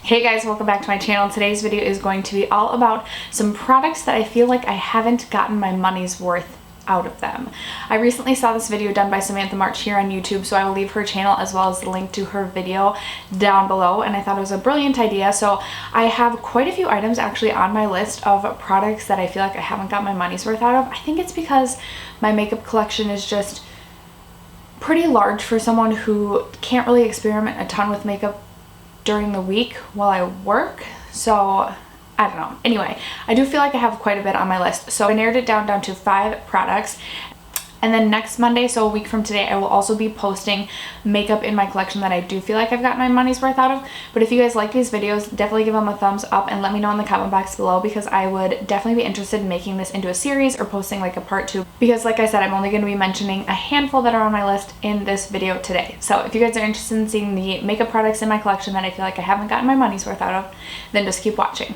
Hey guys, welcome back to my channel. Today's video is going to be all about some products that I feel like I haven't gotten my money's worth out of them. I recently saw this video done by Samantha March here on YouTube, so I will leave her channel as well as the link to her video down below, and I thought it was a brilliant idea. So I have quite a few items actually on my list of products that I feel like I haven't got my money's worth out of. I think it's because my makeup collection is just pretty large for someone who can't really experiment a ton with makeup during the week while I work. So I don't know. Anyway, I do feel like I have quite a bit on my list. So I narrowed it down to 5 products. And then next Monday, so a week from today, I will also be posting makeup in my collection that I do feel like I've gotten my money's worth out of. But if you guys like these videos, definitely give them a thumbs up and let me know in the comment box below, because I would definitely be interested in making this into a series or posting like a part 2. Because like I said, I'm only going to be mentioning a handful that are on my list in this video today. So if you guys are interested in seeing the makeup products in my collection that I feel like I haven't gotten my money's worth out of, then just keep watching.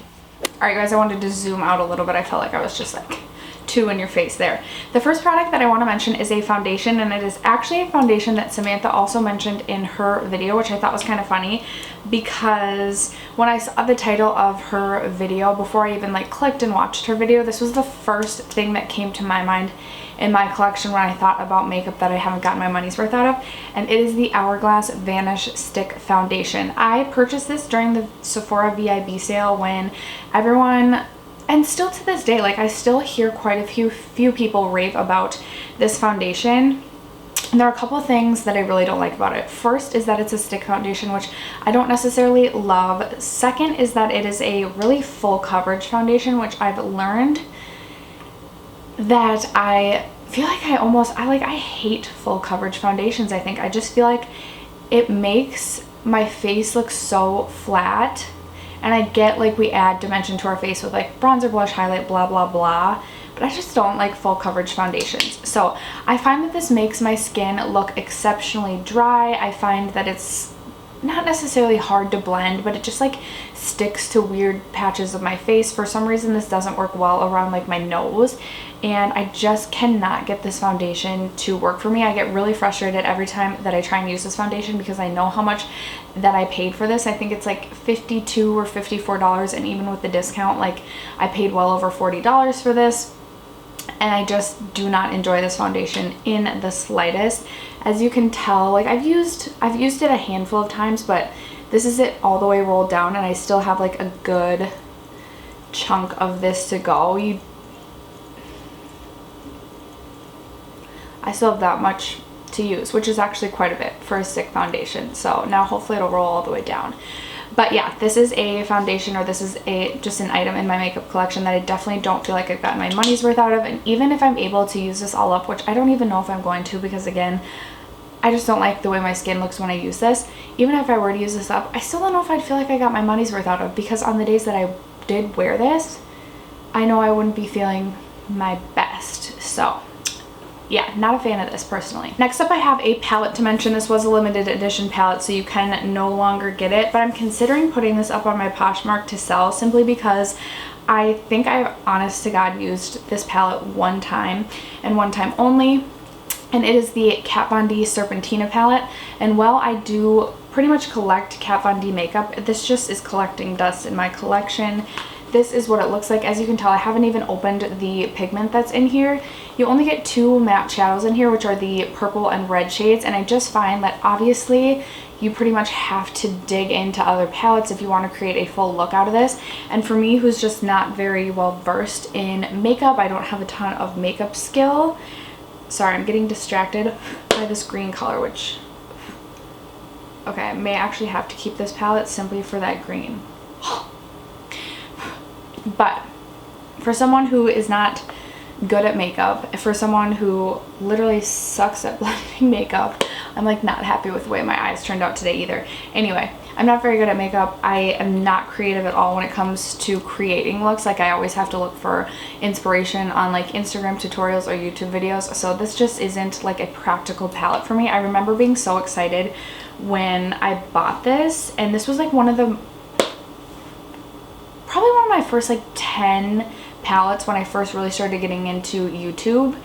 Alright guys, I wanted to zoom out a little bit. I felt like I was just like too in your face there. The first product that I want to mention is a foundation, and it is actually a foundation that Samantha also mentioned in her video, which I thought was kind of funny, because when I saw the title of her video, before I even like clicked and watched her video, this was the first thing that came to my mind in my collection when I thought about makeup that I haven't gotten my money's worth out of, and it is the Hourglass Vanish Stick Foundation. I purchased this during the Sephora VIB sale when everyone, and still to this day, like I still hear quite a few people rave about this foundation. And there are a couple of things that I really don't like about it. First is that it's a stick foundation, which I don't necessarily love. Second is that it is a really full coverage foundation, which I've learned that I feel like I hate full coverage foundations. I think I just feel like it makes my face look so flat. And I get like we add dimension to our face with like bronzer, blush, highlight, blah, blah, blah. But I just don't like full coverage foundations. So I find that this makes my skin look exceptionally dry. I find that it's not necessarily hard to blend, but it just like sticks to weird patches of my face. For some reason, this doesn't work well around like my nose, and I just cannot get this foundation to work for me. I get really frustrated every time that I try and use this foundation because I know how much that I paid for this. I think it's like $52 or $54, and even with the discount, like I paid well over $40 for this. And I just do not enjoy this foundation in the slightest. As you can tell, like I've used it a handful of times, but this is it all the way rolled down, and I still have like a good chunk of this to go. I still have that much to use, which is actually quite a bit for a stick foundation. So now hopefully it'll roll all the way down. But yeah, this is a foundation, or this is just an item in my makeup collection that I definitely don't feel like I've gotten my money's worth out of. And even if I'm able to use this all up, which I don't even know if I'm going to, because again, I just don't like the way my skin looks when I use this. Even if I were to use this up, I still don't know if I'd feel like I got my money's worth out of, because on the days that I did wear this, I know I wouldn't be feeling my best. So yeah, not a fan of this personally. Next up, I have a palette to mention. This was a limited edition palette, so you can no longer get it, but I'm considering putting this up on my Poshmark to sell, simply because I think I've honest to God used this palette one time and one time only, and it is the Kat Von D Serpentina palette. And while I do pretty much collect Kat Von D makeup, this just is collecting dust in my collection. This is what it looks like. As you can tell, I haven't even opened the pigment that's in here. You only get 2 matte shadows in here, which are the purple and red shades, and I just find that obviously you pretty much have to dig into other palettes if you want to create a full look out of this. And for me, who's just not very well versed in makeup, I don't have a ton of makeup skill. Sorry, I'm getting distracted by this green color, which, okay, I may actually have to keep this palette simply for that green. But for someone who is not good at makeup, for someone who literally sucks at blending makeup, I'm like not happy with the way my eyes turned out today either. Anyway, I'm not very good at makeup. I am not creative at all when it comes to creating looks. Like I always have to look for inspiration on like Instagram tutorials or YouTube videos. So this just isn't like a practical palette for me. I remember being so excited when I bought this, and this was like probably one of my first like 10 palettes when I first really started getting into YouTube.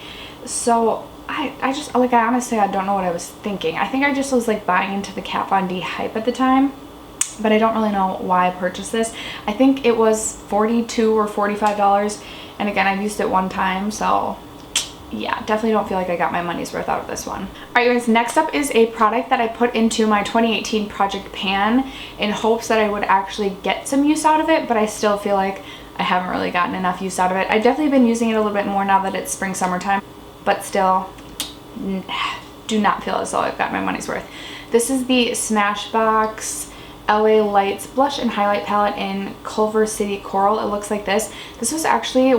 So I honestly, I don't know what I was thinking. I think I just was like buying into the Kat Von D hype at the time. but I don't really know why I purchased this. I think it was $42 or $45, and again, I've used it one time, so yeah, definitely don't feel like I got my money's worth out of this one. Alright guys, next up is a product that I put into my 2018 project pan in hopes that I would actually get some use out of it, but I still feel like I haven't really gotten enough use out of it. I've definitely been using it a little bit more now that it's spring summertime, but still do not feel as though I've got my money's worth. This is the Smashbox LA Lights Blush and Highlight Palette in Culver City Coral. It looks like this. This was actually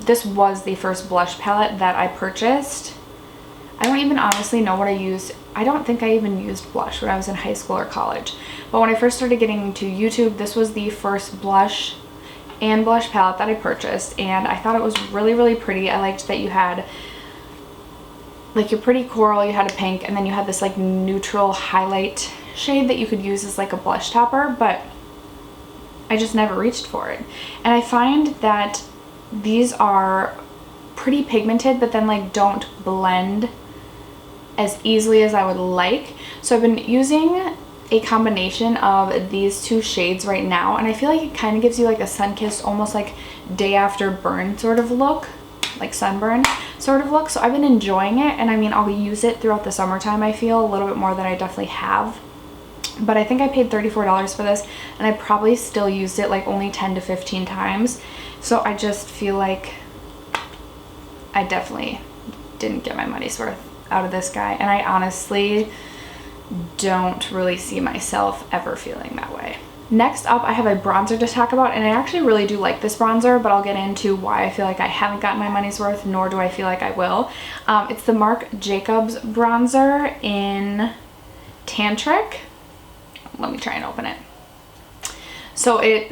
this was the first blush palette that I purchased. I don't even honestly know what I used. I don't think I even used blush when I was in high school or college. But when I first started getting into YouTube, this was the first blush and blush palette that I purchased, and I thought it was really, really pretty. I liked that you had like your pretty coral, you had a pink, and then you had this like neutral highlight shade that you could use as like a blush topper, but I just never reached for it. And I find that these are pretty pigmented, but then like don't blend as easily as I would like. So I've been using a combination of these two shades right now, and I feel like it kind of gives you like a sun-kissed, almost like day after burn sort of look, like sunburn sort of look. So I've been enjoying it, and I mean, I'll use it throughout the summertime, I feel, a little bit more than I definitely have. But I think I paid $34 for this, and I probably still used it like only 10 to 15 times. So I just feel like I definitely didn't get my money's worth out of this guy, and I honestly don't really see myself ever feeling that way. Next up, I have a bronzer to talk about, and I actually really do like this bronzer, but I'll get into why I feel like I haven't gotten my money's worth, nor do I feel like I will. It's the Marc Jacobs bronzer in Tantric. Let me try and open it. So it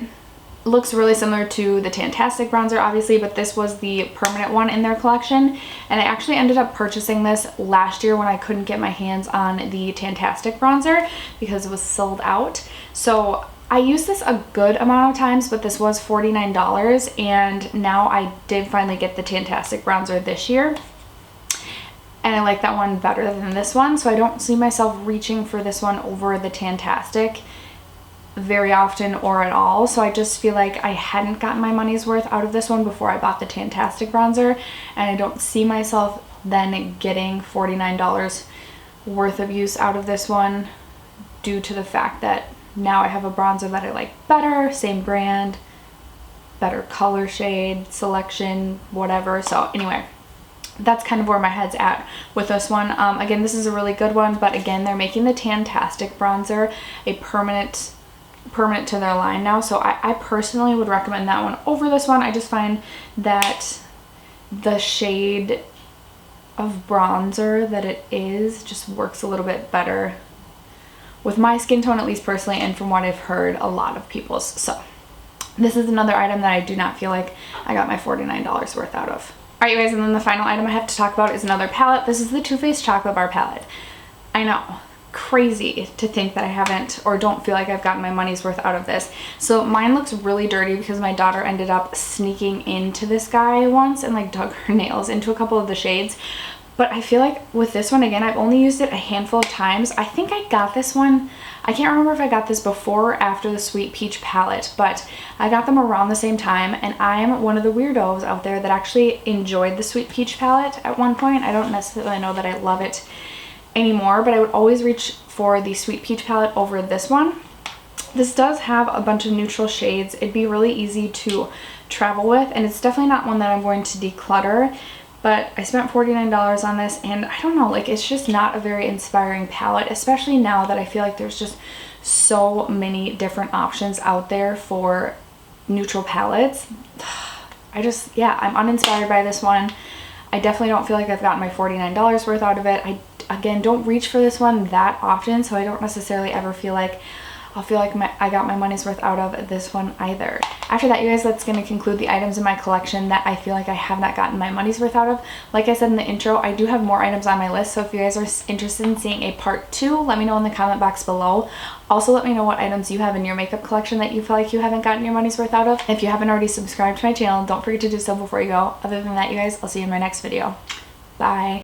looks really similar to the Tantastic bronzer, obviously, but this was the permanent one in their collection, and I actually ended up purchasing this last year when I couldn't get my hands on the Tantastic bronzer because it was sold out. So I used this a good amount of times, but this was $49, and now I did finally get the Tantastic bronzer this year, and I like that one better than this one, so I don't see myself reaching for this one over the Tantastic very often or at all. So I just feel like I hadn't gotten my money's worth out of this one before I bought the Tantastic bronzer, and I don't see myself then getting $49 worth of use out of this one due to the fact that now I have a bronzer that I like better, same brand, better color shade, selection, whatever. So anyway, that's kind of where my head's at with this one. Again, this is a really good one, but again, they're making the Tantastic bronzer a permanent to their line now, so I personally would recommend that one over this one. I just find that the shade of bronzer that it is just works a little bit better with my skin tone, at least personally, and from what I've heard a lot of people's. So this is another item that I do not feel like I got my $49 worth out of. Alright you guys, and then the final item I have to talk about is another palette. This is the Too Faced Chocolate Bar palette. I know, crazy to think that I haven't or don't feel like I've gotten my money's worth out of this. So mine looks really dirty because my daughter ended up sneaking into this guy once and like dug her nails into a couple of the shades. But I feel like with this one, again, I've only used it a handful of times. I think I got this one, I can't remember if I got this before or after the Sweet Peach palette, but I got them around the same time, and I am one of the weirdos out there that actually enjoyed the Sweet Peach palette at one point. I don't necessarily know that I love it anymore, but I would always reach for the Sweet Peach palette over this one. This does have a bunch of neutral shades. It'd be really easy to travel with, and it's definitely not one that I'm going to declutter. But I spent $49 on this, and I don't know, like, it's just not a very inspiring palette, especially now that I feel like there's just so many different options out there for neutral palettes. Yeah, I'm uninspired by this one. I definitely don't feel like I've gotten my $49 worth out of it. I, again, don't reach for this one that often, so I don't necessarily ever feel like I got my money's worth out of this one either. After that, you guys, that's going to conclude the items in my collection that I feel like I have not gotten my money's worth out of. Like I said in the intro, I do have more items on my list, so if you guys are interested in seeing a part 2, let me know in the comment box below. Also, let me know what items you have in your makeup collection that you feel like you haven't gotten your money's worth out of. If you haven't already subscribed to my channel, don't forget to do so before you go. Other than that, you guys, I'll see you in my next video. Bye!